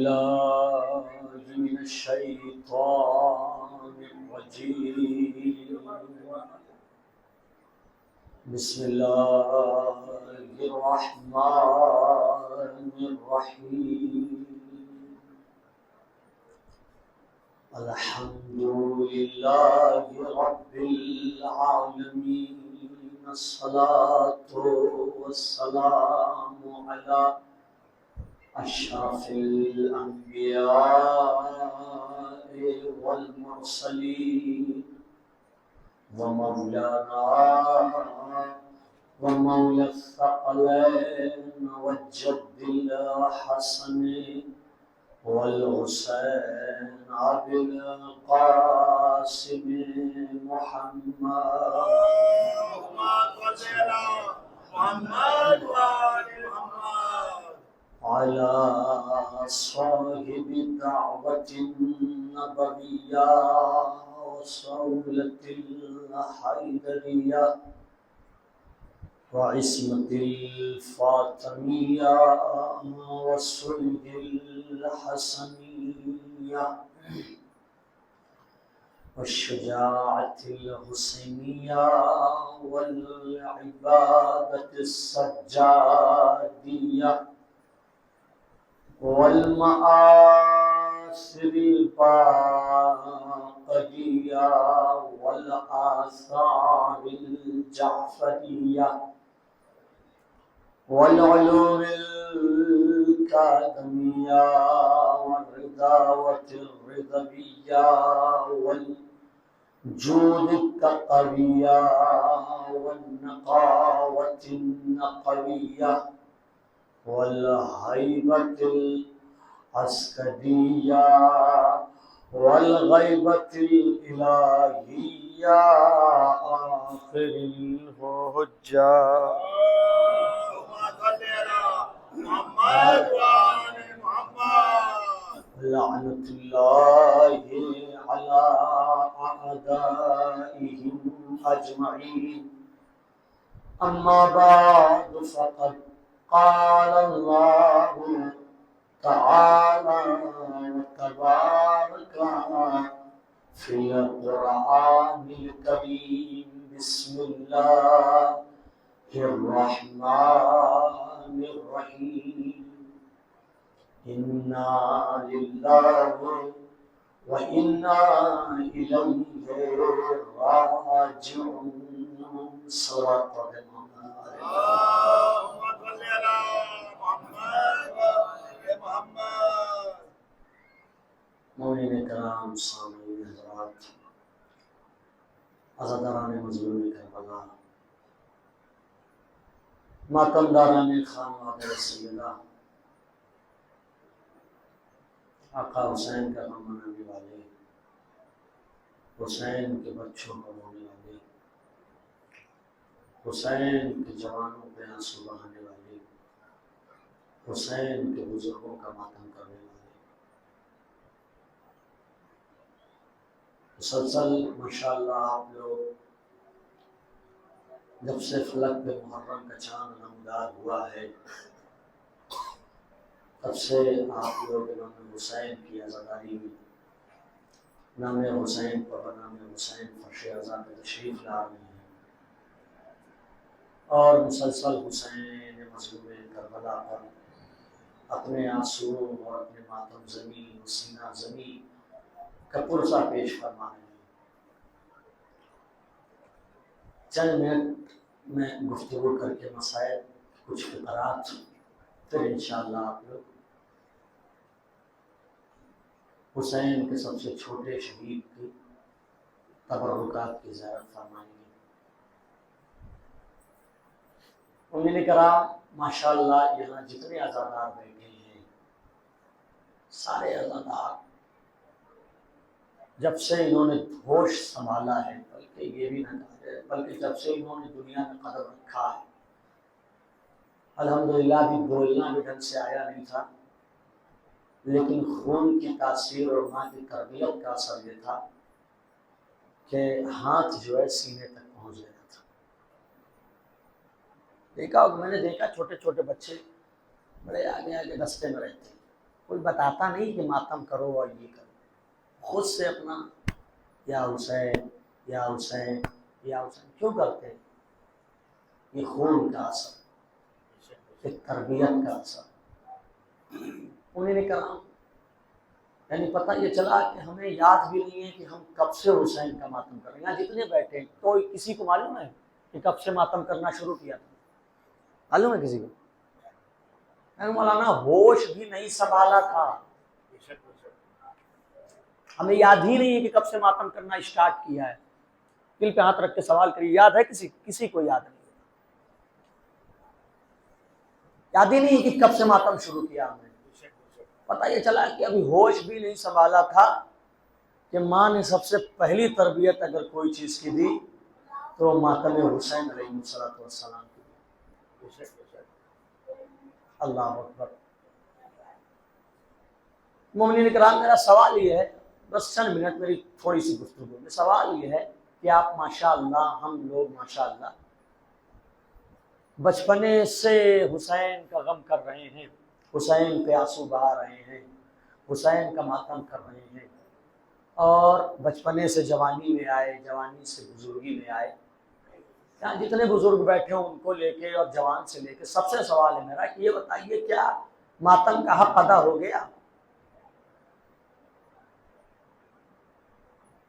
الله من الشيطان الرجيم. بسم الله الرحمن الرحيم. الحمد لله رب العالمين. الصلاة والسلام على أشرف الأنبياء والمرسلين ومولانا ومولى الثقلين والجد الحسن والحسين أبي القاسم محمد اللهم صل على محمد وآل محمد على صاحب الدعوة النبوية وصولة الحيدرية وعصمة الفاطمية والصلب الحسنية والشجاعة الحسينية والعبادة السجادية والمآثر الباقية والآثار الجعفرية والعلوم الكادمية والرداوة الرضوية والجود التقوية والنقاوة النقوية والهيبة العسكرية والغيبة الإلهية آخر الحجة. اللهم صل على محمد وآل محمد لعنة الله على أعدائهم أجمعين. أما بعد فقد قال الله تعالى وتبارك في القرآن الكريم. بسم الله الرحمن الرحيم. إنا لله وإنا إليه راجعون. صلوات اللهم صل على محمد وآل محمد. مولانا کرام، سامعین حضرات، عزاداران مظلوم کربلا، ماتمداران خانواد رسیدہ، آقا حسین کا غم منانے والے، حسین کے بچوں کو رونے والے، حسین کے جوانوں پہ آنسو بہانے والے، حسین کے بزرگوں کا ماتم کرنے والے، مسلسل ماشاءاللہ آپ لوگ جب سے فلک پہ محرم کا چاند نمودار ہوا ہے تب سے آپ لوگ امام حسین کی عزاداری میں نام حسین پر نام حسین فرش عزا پہ تشریف لا رہے ہیں اور مسلسل حسین مظلوم کربلا پر اپنے آنسو اور اپنے ماتم زمین سینہ زمین کا پرسہ پیش فرما رہے ہیں۔ چند منٹ میں گفتگو کر کے مسائل کچھ فقرات، پھر انشاءاللہ آپ لوگ حسین کے سب سے چھوٹے شہید کی تبرکات کی زیارت فرمائیں گے۔ امین کرام، ماشاءاللہ یہاں جتنے عزادار بیٹھے ہیں سارے عزادار جب سے انہوں نے ہوش سنبھالا ہے، بلکہ یہ بھی نہ کہا جائے، بلکہ جب سے انہوں نے دنیا میں قدم رکھا ہے، الحمدللہ بھی بولنا بھی ڈھنگ سے آیا نہیں تھا، لیکن خون کی تاثیر اور ماں کی تربیت کا اثر یہ تھا کہ ہاتھ جو ہے سینے تک پہنچ گیا تھا۔ دیکھا، میں نے دیکھا چھوٹے چھوٹے بچے بڑے آگے آگے رستے میں رہتے ہیں، کوئی بتاتا نہیں کہ ماتم کرو اور یہ کرو، خود سے اپنا یا حسین یا حسین یا حسین کیوں کرتے ہیں؟ یہ خون کا اثر، ایک تربیت کا اثر۔ انہیں نے کہا یعنی پتہ یہ چلا کہ ہمیں یاد بھی نہیں ہے کہ ہم کب سے حسین کا ماتم کر رہے ہیں۔ یہاں جتنے بیٹھے ہیں تو کسی کو معلوم ہے کہ کب سے ماتم کرنا شروع کیا تھا؟ معلوم ہے کسی کو؟ مولانا ہوش بھی نہیں سنبھالا تھا، ہمیں یاد ہی نہیں ہے کہ کب سے ماتم کرنا اسٹارٹ کیا ہے۔ دل پہ ہاتھ رکھ کے سوال کریے، یاد ہے کسی کو یاد نہیں؟ یاد ہی نہیں کہ کب سے ماتم شروع کیا ہم نے۔ پتہ یہ چلا کہ ابھی ہوش بھی نہیں سنبھالا تھا کہ ماں نے سب سے پہلی تربیت اگر کوئی چیز کی دی تو ماتم حسین علیہ السلام کی۔ اللہ اکبر۔ مومنین کرام، میرا سوال یہ ہے، بس چند منٹ میری تھوڑی سی گفتگو میں، سوال یہ ہے کہ آپ ماشاءاللہ، ہم لوگ ماشاءاللہ بچپنے سے حسین کا غم کر رہے ہیں، حسین پہ آنسو بہا رہے ہیں، حسین کا ماتم کر رہے ہیں، اور بچپنے سے جوانی میں آئے، جوانی سے بزرگی میں آئے۔ یہاں جتنے بزرگ بیٹھے ہیں ان کو لے کے اور جوان سے لے کے سب سے سوال ہے میرا کہ یہ بتائیے کیا ماتم کا حق ادا ہو گیا؟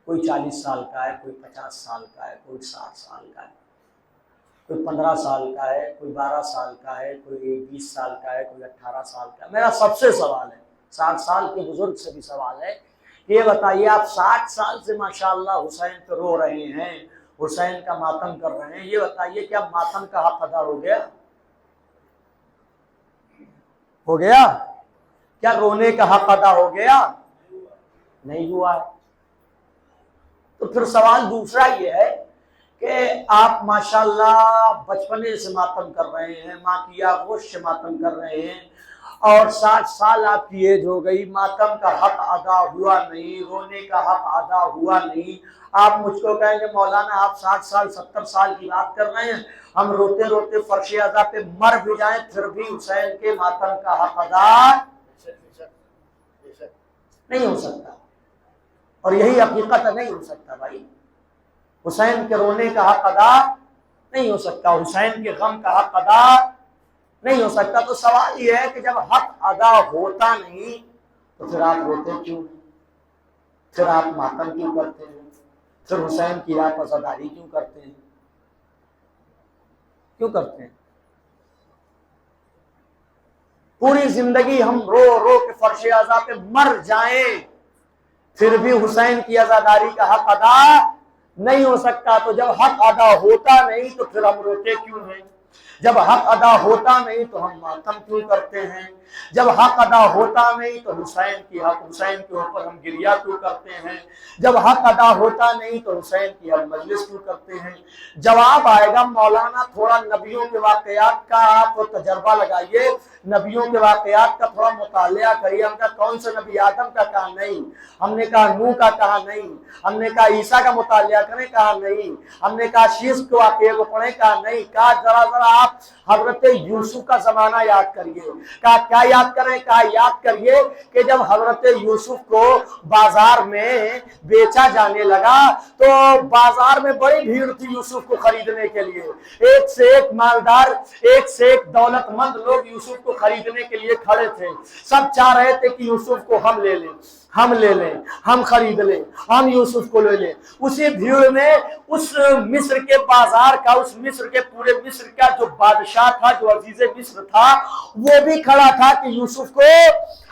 کوئی 40 سال کا ہے، کوئی 50 سال کا ہے، کوئی 60 سال کا ہے، کوئی 15 سال کا ہے، کوئی 12 سال کا ہے، کوئی 20 سال کا ہے، کوئی 18 سال کا ہے۔ میرا سب سے سوال ہے، 60 سال کے بزرگ سے بھی سوال ہے کہ یہ بتائیے آپ 60 سال سے ماشاءاللہ حسین پہ رو رہے ہیں، حسین کا ماتم کر رہے ہیں، یہ بتائیے کیا ماتم کا حق ادا ہو گیا؟ ہو گیا؟ کیا رونے کا حق ادا ہو گیا؟ نہیں ہوا ہے۔ تو پھر سوال دوسرا یہ ہے کہ آپ ماشاءاللہ بچپنے سے ماتم کر رہے ہیں، ماں کی آغوش سے ماتم کر رہے ہیں، اور 60 سال آپ کی ایج ہو گئی، ماتم کا حق ادا ہوا نہیں، رونے کا حق ادا ہوا نہیں۔ آپ مجھ کو کہیں گے مولانا آپ 60 سال 70 سال کی بات کر رہے ہیں، ہم روتے روتے فرش اعضا پہ مر بھی جائیں پھر بھی حسین کے ماتم کا حق ادا نہیں ہو سکتا، اور یہی حقیقت ہے، نہیں ہو سکتا بھائی۔ حسین کے رونے کا حق ادا نہیں ہو سکتا، حسین کے غم کا حق ادا نہیں ہو سکتا۔ تو سوال یہ ہے کہ جب حق ادا ہوتا نہیں تو پھر آپ روتے کیوں؟ پھر آپ ماتم کیوں کرتے ہیں؟ پھر حسین کی آپ عزاداری کیوں کرتے ہیں؟ کیوں کرتے ہیں؟ پوری زندگی ہم رو رو کے فرش اعضا پہ مر جائیں پھر بھی حسین کی عزاداری کا حق ادا نہیں ہو سکتا۔ تو جب حق ادا ہوتا نہیں تو پھر ہم روتے کیوں ہیں؟ جب حق ادا ہوتا نہیں تو ہم ماتم کیوں کرتے ہیں؟ جب حق ادا ہوتا نہیں تو حسین کے اوپر ہم گریہ کیوں کرتے ہیں؟ جب حق ادا ہوتا نہیں تو حسین کی ہم مجلس کیوں کرتے ہیں؟ جواب آئے گا مولانا تھوڑا نبیوں کے واقعات کا آپ تجربہ لگائیے، نبیوں کے واقعات کا تھوڑا مطالعہ کریے۔ ہم نے کہا کون سے نبی؟ آدم کا کہا نہیں، ہم نے کہا نوح کا کہا نہیں، ہم نے کہا عیسیٰ کا مطالعہ کریں، کہا نہیں، ہم نے کہا شیش کے واقعے کو پڑھیں، کہا نہیں، کہا ذرا آپ حضرت یوسف کا زمانہ یاد کریے۔ کہا کیا یاد کریں؟ کہا یاد کریے کہ جب حضرت یوسف کو بازار میں بیچا جانے لگا تو بازار میں بڑی بھیڑ تھی یوسف کو خریدنے کے لیے، ایک سے ایک مالدار، ایک سے ایک دولت مند لوگ یوسف کو خریدنے کے لیے کھڑے تھے۔ سب چاہ رہے تھے کہ یوسف کو ہم لے لیں، ہم لے لیں، ہم خرید لیں، ہم یوسف کو لے لیں۔ اسی بھیڑ میں اس مصر کے بازار کا، اس مصر کے پورے مصر کا جو بادشاہ تھا، جو عزیز مصر تھا، وہ بھی کھڑا تھا کہ یوسف کو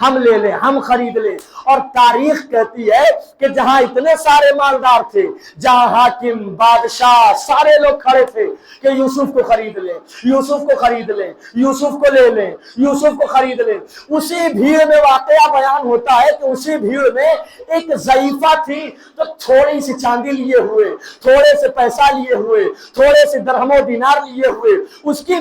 ہم لے لیں، ہم خرید لیں۔ اور تاریخ کہتی ہے کہ جہاں اتنے سارے مالدار تھے، جہاں حاکم، بادشاہ، سارے لوگ کھڑے تھے کہ یوسف کو خرید لیں، یوسف کو خرید لیں، یوسف کو لے لیں، یوسف کو خرید لیں۔ اسی بھیڑ میں واقعہ بیان ہوتا ہے کہ اسی بھیڑ میں ایک ضعیفہ تھی تو تھوڑی سی چاندی لیے ہوئے، تھوڑے سے پیسہ لیے ہوئے، تھوڑے سے درہم و دینار لیے ہوئے، اس کی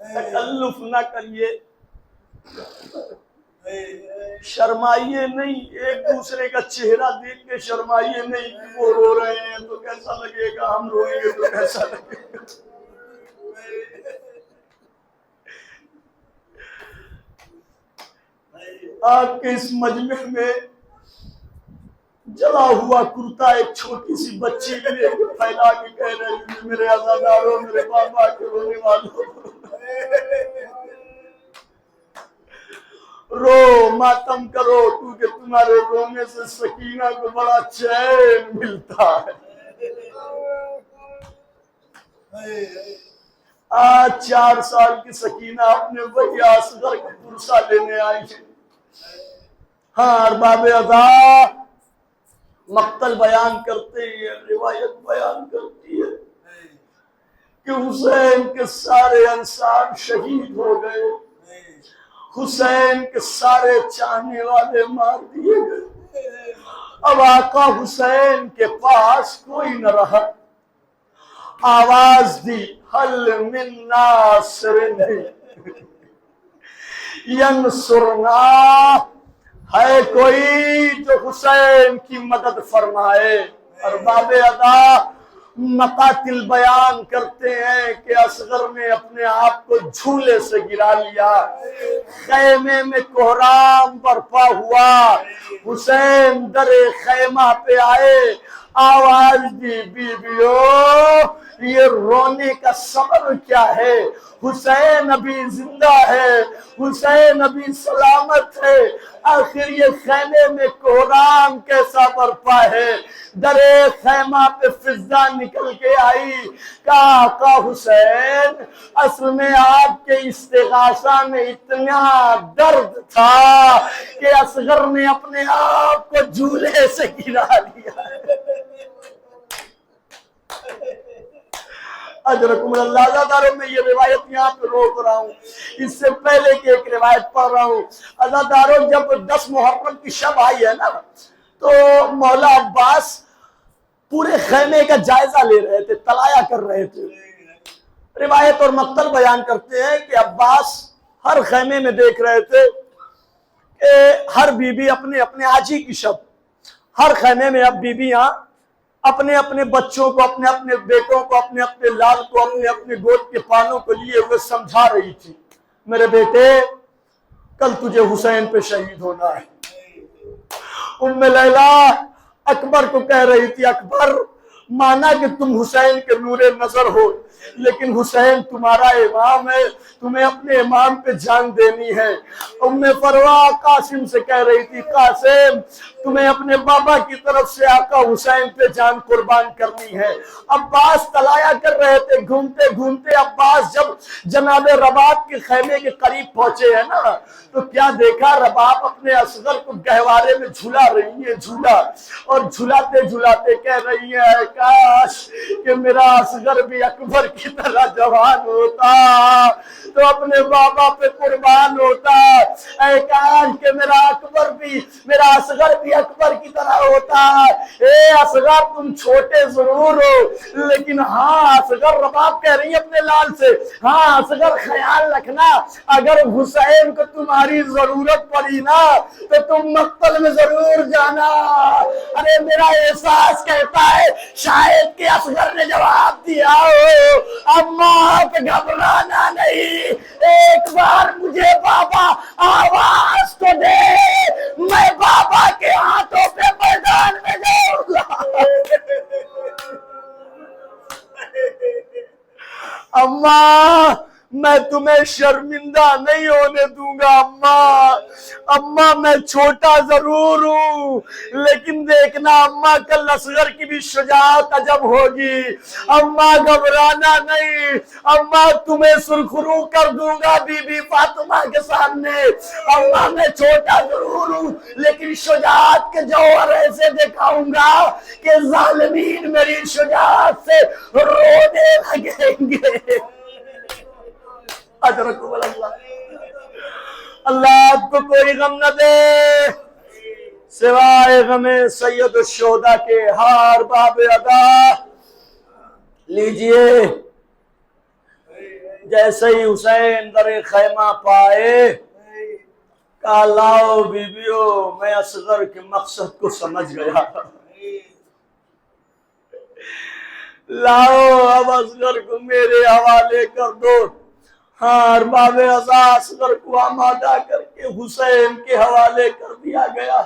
تکلف نہ کریے، شرمائیے نہیں، ایک دوسرے کا چہرہ دیکھ کے شرمائیے نہیں کہ وہ رو رہے ہیں تو کیسا لگے گا، ہم روئیں گے تو کیسا لگے گا۔ آپ کے اس مجمع میں جلا ہوا کرتا ایک چھوٹی سی بچی لے کے پھیلا کے کہہ رہے ہیں میرے عزاداروں، میرے بابا کے رونے والوں، رو ماتم کرو کیونکہ تمہارے رونے سے سکینہ کو بڑا چین ملتا ہے۔ آج 4 سال کی سکینہ اپنے وہی اصغر کا پرسہ لینے آئی ہے۔ ہاں ارباب ادا مقتل بیان کرتے ہیں، روایت بیان کرتی ہے کہ حسین کے سارے انصار شہید ہو گئے، حسین کے سارے چاہنے والے مار دیے گئے، اب آقا حسین کے پاس کوئی نہ رہا۔ آواز دی حل من ناصر ینصرنا، ہے کوئی جو حسین کی مدد فرمائے۔ ارباب ادا مقاتل بیان کرتے ہیں کہ اصغر نے اپنے آپ کو جھولے سے گرا لیا، خیمے میں کوہرام برپا ہوا، حسین در خیمہ پہ آئے، آواز دی بیویو یہ رونے کا سبب کیا ہے؟ حسین ابھی زندہ ہے، حسین ابھی سلامت ہے، آخر یہ خیمے میں کوہرام کیسا برپا ہے؟ در خیمہ پہ فضا نکل کے آئی، کہا آقا حسین اصل میں آپ کے استغاثہ میں اتنا درد تھا کہ اصغر نے اپنے آپ کو جھولے سے گرا لیا۔ اجرکم اللہ، عزاداروں میں یہ روایت یہاں پہ روک رہا ہوں، اس سے پہلے کہ ایک روایت پڑھ رہا ہوں۔ عزاداروں جب 10 محرم کی شب آئی ہے نا تو مولا عباس پورے خیمے کا جائزہ لے رہے تھے، تلایا کر رہے تھے۔ روایت اور مقتل بیان کرتے ہیں کہ عباس ہر خیمے میں دیکھ رہے تھے کہ ہر بی بی اپنے اپنے آجی کی شب، ہر خیمے میں اب بیویاں اپنے اپنے بچوں کو، اپنے اپنے بیٹوں کو، اپنے اپنے لال کو، اپنے اپنے گود کے پانوں کو لیے ہوئے سمجھا رہی تھی، میرے بیٹے کل تجھے حسین پہ شہید ہونا ہے۔ ام لیلہ اکبر کو کہہ رہی تھی اکبر مانا کہ تم حسین کے نور نظر ہو لیکن حسین تمہارا امام ہے، تمہیں اپنے امام پہ جان دینی ہے۔ ام فروا قاسم سے کہہ رہی تھی قاسم تمہیں اپنے بابا کی طرف سے آقا حسین پہ جان قربان کرنی ہے۔ عباس تلایا کر رہے تھے، گھومتے گھومتے عباس جب جناب رباب کے خیمے کے قریب پہنچے ہیں نا تو کیا دیکھا، رباب اپنے اصغر کو گہوارے میں جھلا رہی ہے، جھولا، اور جھلاتے جھلاتے کہہ رہی ہے کاش کہ میرا اصغر بھی اکبر کی طرح جوان ہوتا تو اپنے بابا پہ قربان ہوتا، اے کاش کہ میرا اصغر بھی اکبر کی طرح ہوتا۔ اے اصغر تم چھوٹے ضرور ہو لیکن ہاں اصغر، رباب کہہ رہی ہے اپنے لال سے، ہاں اصغر خیال رکھنا اگر حسین کو تمہاری ضرورت پڑی نا تو تم مقتل میں ضرور جانا۔ ارے میرا احساس کہتا ہے شاید کہ اصغر نے جواب دیا ہو اما آپ گھبرانا نہیں، ایک بار مجھے بابا آواز تو دے، میں بابا کے ہاتھوں پہ میدان میں جاؤں گا۔ اماں میں تمہیں شرمندہ نہیں ہونے دوں گا اماں میں چھوٹا ضرور ہوں لیکن دیکھنا اماں کل اصغر کی بھی شجاعت عجب ہوگی، اماں گھبرانا نہیں، اماں تمہیں سرخرو کر دوں گا بی بی فاطمہ کے سامنے، اماں میں چھوٹا ضرور ہوں لیکن شجاعت کے جوہر ایسے دکھاؤں گا کہ ظالمین میری شجاعت سے رونے لگیں گے۔ اجرکم اللہ، اللہ آپ کو کوئی غم نہ دے سوائے غم سید الشہداء کے۔ ہار باب ادا لیجئے جیسے ہی حسین در خیمہ پائے کہا لاؤ بیبیو میں اصغر کے مقصد کو سمجھ گیا، لاؤ اب اصغر کو میرے حوالے کر دو۔ ہاں ارباب عزا اصغر کو آمادہ کر کے حسین کے حوالے کر دیا گیا۔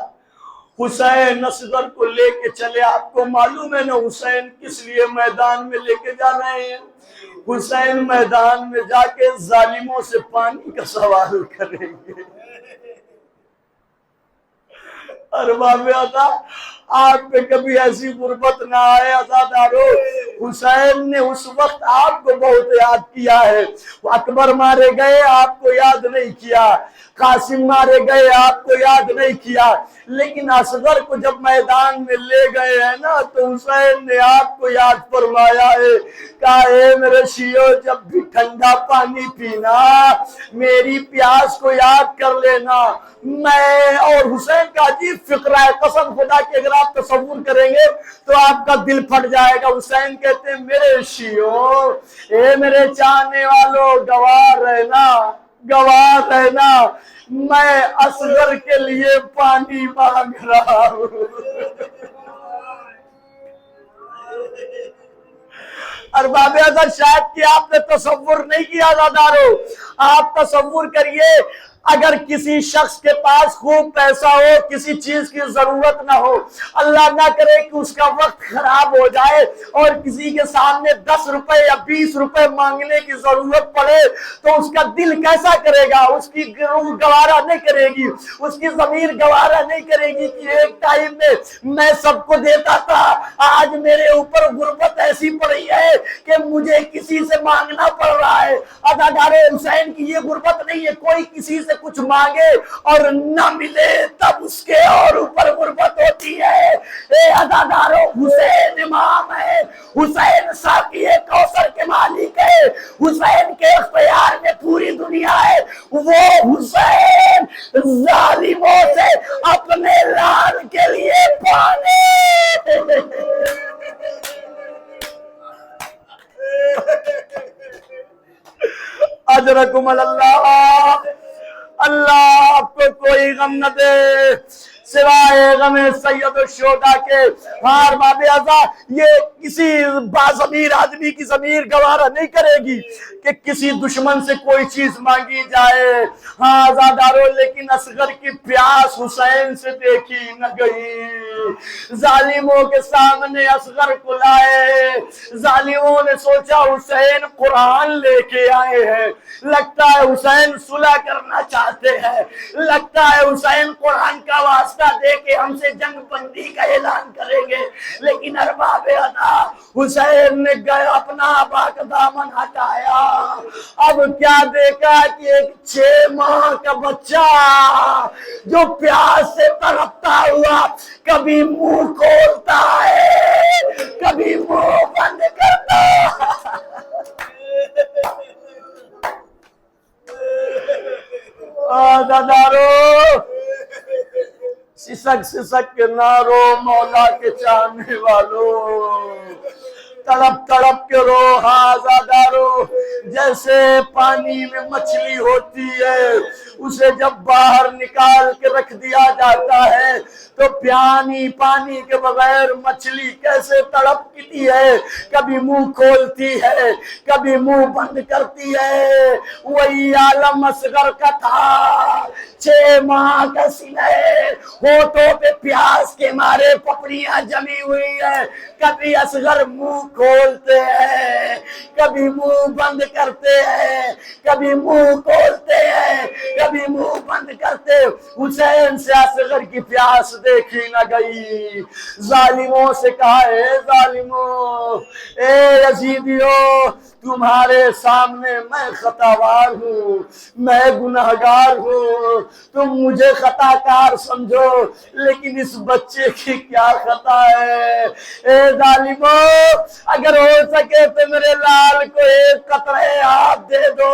حسین اصغر کو لے کے چلے، آپ کو معلوم ہے نا حسین کس لیے میدان میں لے کے جا رہے ہیں؟ حسین میدان میں جا کے ظالموں سے پانی کا سوال کریں گے۔ ارباب عزا آپ پہ کبھی ایسی غربت نہ آئے عزادارو، حسین نے اس وقت آپ کو بہت یاد کیا ہے، اکبر مارے گئے آپ کو یاد نہیں کیا، قاسم مارے گئے آپ کو یاد نہیں کیا، لیکن اصغر کو جب میدان میں لے گئے ہیں نا تو حسین نے آپ کو یاد فرمایا ہے، کہا اے میرے شیعو جب بھی ٹھنڈا پانی پینا میری پیاس کو یاد کر لینا۔ میں اور حسین کا عجیب فقرہ ہے، قسم خدا کہ اگر آپ تصور کریں گے تو آپ کا دل پھٹ جائے گا۔ حسین کہتے ہیں میرے شیعو، اے میرے چاہنے والوں گواہ رہنا، گواہ رہنا، میں اصغر کے لیے پانی مانگ رہا ہوں۔ ارباب عزا شاید کہ آپ نے تصور نہیں کیا عزادارو، آپ تصور کریے اگر کسی شخص کے پاس خوب پیسہ ہو، کسی چیز کی ضرورت نہ ہو، اللہ نہ کرے کہ اس کا وقت خراب ہو جائے اور کسی کے سامنے 10 روپے یا 20 روپے مانگنے کی ضرورت پڑے تو اس کا دل کیسا کرے گا؟ اس کی روح گوارا نہیں کرے گی، اس کی ضمیر گوارا نہیں کرے گی کہ ایک ٹائم میں میں سب کو دیتا تھا، آج میرے اوپر غربت ایسی پڑی ہے کہ مجھے کسی سے مانگنا پڑ رہا ہے۔ عزادار حسین کی یہ غربت نہیں ہے، کوئی کسی سے کچھ مانگے اور نہ ملے تب اس کے اور اوپر غربت ہوتی ہے۔ اے عزادارو حسین امام ہے، حسین ساقی کوثر کے مالک ہے، حسین کے اختیار میں پوری دنیا ہے، وہ حسین ظالموں سے اپنے لال کے لیے پانے اجرکم اللہ، اللہ آپ کو کوئی غم نہ دے سوائے غم سید الشہداء کے۔ ہاں ارباب عزا یہ کسی باضمیر آدمی کی ضمیر گوارا نہیں کرے گی کہ کسی دشمن سے کوئی چیز مانگی جائے۔ ہاں عزادارو لیکن اصغر کی پیاس حسین سے دیکھی نہ گئی، ظالموں کے سامنے اصغر کو لائے، ظالموں نے سوچا حسین قرآن لے کے آئے ہیں، لگتا ہے حسین صلح کرنا چاہتے ہیں، لگتا ہے حسین قرآن کا واسطہ دے کے ہم سے جنگ بندی کا اعلان کریں گے، لیکن ارباب عزا حسین نے گئے اپنا آبا کا دامن ہٹایا۔ اب کیا دیکھا کہ ایک 6 ماہ کا بچہ جو پیاس سے تڑپتا ہوا کبھی منہ کھولتا ہے کبھی منہ بند کرتا ہے۔ دادارو سسک سسک کے نارو مولا کے چاہنے والوں، تڑپ تڑپ کے رو۔ ہاں عزادارو جیسے پانی میں مچھلی ہوتی ہے اسے جب باہر نکال کے رکھ دیا جاتا ہے تو پانی کے بغیر مچھلی کیسے تڑپتی ہے، کبھی منہ کھولتی ہے کبھی منہ بند کرتی ہے، وہی عالم اصغر کا تھا۔ 6 ماہ کا سینہ، ہونٹوں پہ پیاس کے مارے پپڑیاں جمی ہوئی ہیں، کبھی اصغر منہ کھولتے ہیں کبھی منہ بند کرتے ہیں، کبھی منہ کھولتے ہیں کبھی منہ بند کرتے۔ حسین سے اصغر کی پیاس دیکھی نہ گئی۔ ظالموں سے کہا اے ظالموں، اے یزیدیوں، تمہارے سامنے میں خطاوار ہوں، میں گناہگار ہوں، تم مجھے خطا کار سمجھو لیکن اس بچے کی کیا خطا ہے؟ اے ظالموں اگر ہو سکے تو میرے لال کو ایک قطرے آب دے دو۔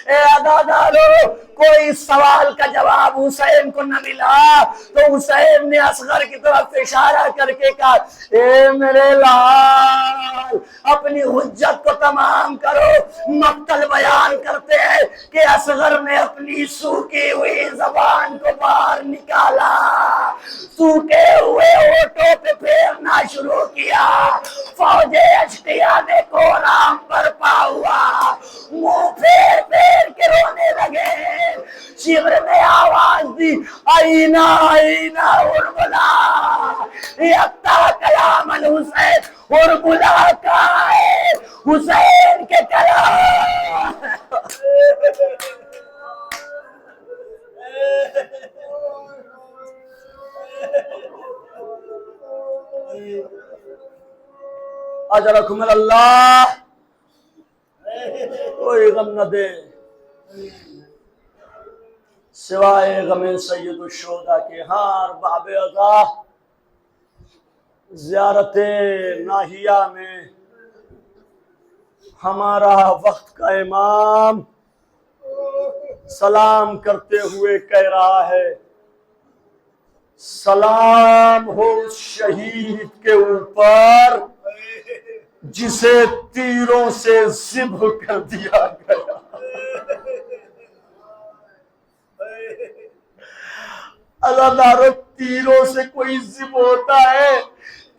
اے عزادارو کوئی سوال کا جواب حسین کو نہ ملا تو حسین نے اصغر کی طرف اشارہ کر کے کہا اے میرے لال اپنی حجت کو تمام کرو۔ مقتل بیان کرتے ہیں کہ اصغر نے اپنی سوکھی ہوئی زبان کو باہر نکالا، سوکھے ہوئے ہونٹوں پہ پھیرنا شروع کیا، فوج اشقیاء نے کورام برپا ہوا، منہ پھیر پھیر کے رونے لگے۔ شبر نے آواز دی آئینہ آئینہ اربلا، یکتا کلام الحسین اربلا کہاں ہے حسین کے کلام۔ اجرکم اللہ، کوئی غم نہ دے سوائے غم سید الشہداء کے۔ ہاں باب عزا زیارت ناہیہ میں ہمارا وقت کا امام سلام کرتے ہوئے کہہ رہا ہے سلام ہو اس شہید کے اوپر جسے تیروں سے ذبح کر دیا گیا۔ عزادارو تیروں سے کوئی ذبح ہوتا ہے،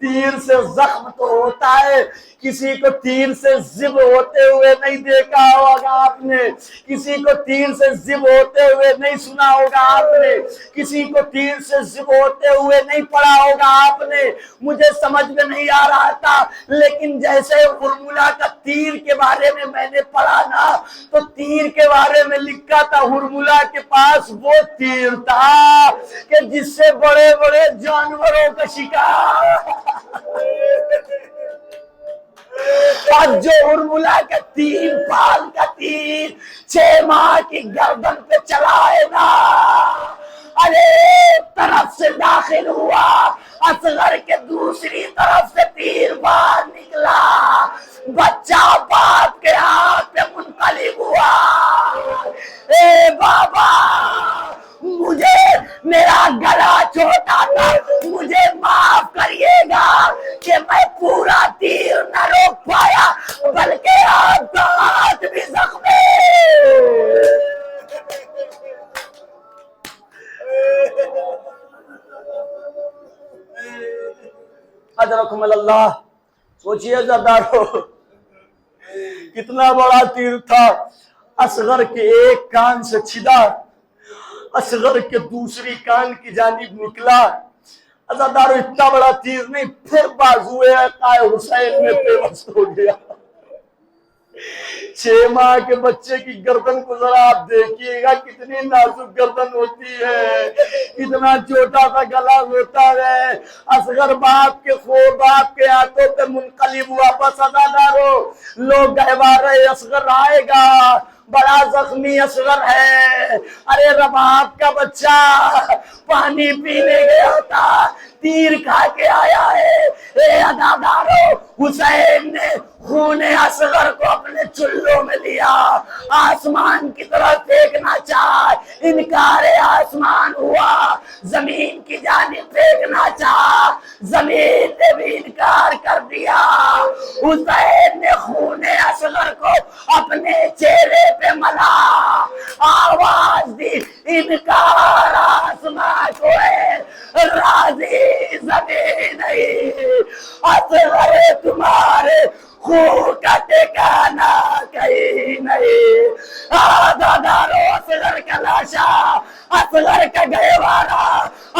تیر سے زخم تو ہوتا ہے، کسی کو تیر سے ذبح ہوتے ہوئے نہیں دیکھا ہوگا آپ نے، کسی کو تیر سے ذبح ہوتے ہوئے نہیں سنا ہوگا آپ نے، کسی کو تیر سے ذبح ہوتے ہوئے نہیں پڑھا ہوگا آپ نے۔ مجھے سمجھ میں نہیں آ رہا تھا، لیکن جیسے ہرملہ کا تیر کے بارے میں نے پڑھا نا تو تیر کے بارے میں لکھا تھا ہرملہ کے پاس وہ تیر تھا کہ جس سے بڑے بڑے جانوروں کا شکار، اور جو ہرملہ کا تیر پال کا تیر 6 ماہ کی گردن پہ چلائے نا، ارے طرف سے داخل ہوا، اصغر کے دوسری طرف سے تیر باہر نکلا، بچہ باپ کے ہاتھ پہ منقلب ہوا۔ اے بابا مجھے میرا گلا چھوٹا تھا، مجھے معاف کریے گا کہ میں پورا تیر نہ روک پایا، بلکہ آپ کا ہاتھ بھی زخمی۔ اجرکم اللہ۔ سوچئے زدارو کتنا بڑا تیر تھا، اصغر کے ایک کان سے چھدا، اصغر کے دوسری کان کی جانب نکلا۔ عزادارو اتنا بڑا تیر نہیں، پھر بازوئے عقائے حسین میں پیوست ہو گیا۔ 6 ماہ کے بچے کی گردن کو ذرا آپ دیکھیے گا کتنی نازک گردن ہوتی ہے، کتنا چھوٹا سا گلا ہوتا ہے۔ اصغر باپ کے ہاتھوں پہ منقلب ہوا۔ بس عزادارو لوگ کہوا رہے اصغر آئے گا، بڑا زخمی اصغر ہے۔ ارے رباب کا بچہ پانی پینے گیا تھا، تیر کھا کے آیا ہے۔ اے عزادارو حسین نے خون اصغر کو اپنے چلوں میں لیا، آسمان کی طرف پھینکنا چاہا، انکار آسمان ہوا، زمین کی جانب پھینکنا چاہا، زمین نے بھی انکار کر دیا۔ حسین نے خون اصغر کو اپنے چہرے پہ ملا، آواز دی انکار آسمان کو ہے، راضی زمین نہیں، اصغر تمہارے خون کا ٹھکانا کہیں نہیں۔ عزادارو اصغر کا لاشا، اصغر کا گہوارہ،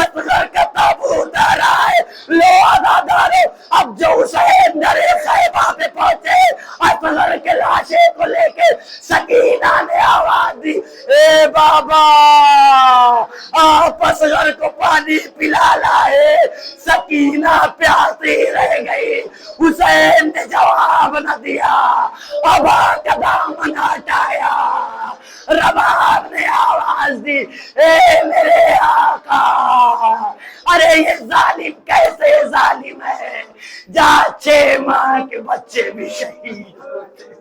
اصغر کا تابوت آ رہا ہے۔ لو عزادارو اب جو حسین در خیمہ پہ پہنچے، اصغر کے لاشے کو لے کے سکینہ نے آواز دی اے بابا آپ اصغر کو پانی پلا لائے۔ سکینہ پیاسی رہ گئی، حسین نے جواب نہ دیا، ابا کا دامن ہٹایا۔ رباب نے آواز دی اے میرے آقا، ارے یہ ظالم کیسے ظالم ہے، جہاں 6 ماہ کے بچے بھی شہید ہوتے۔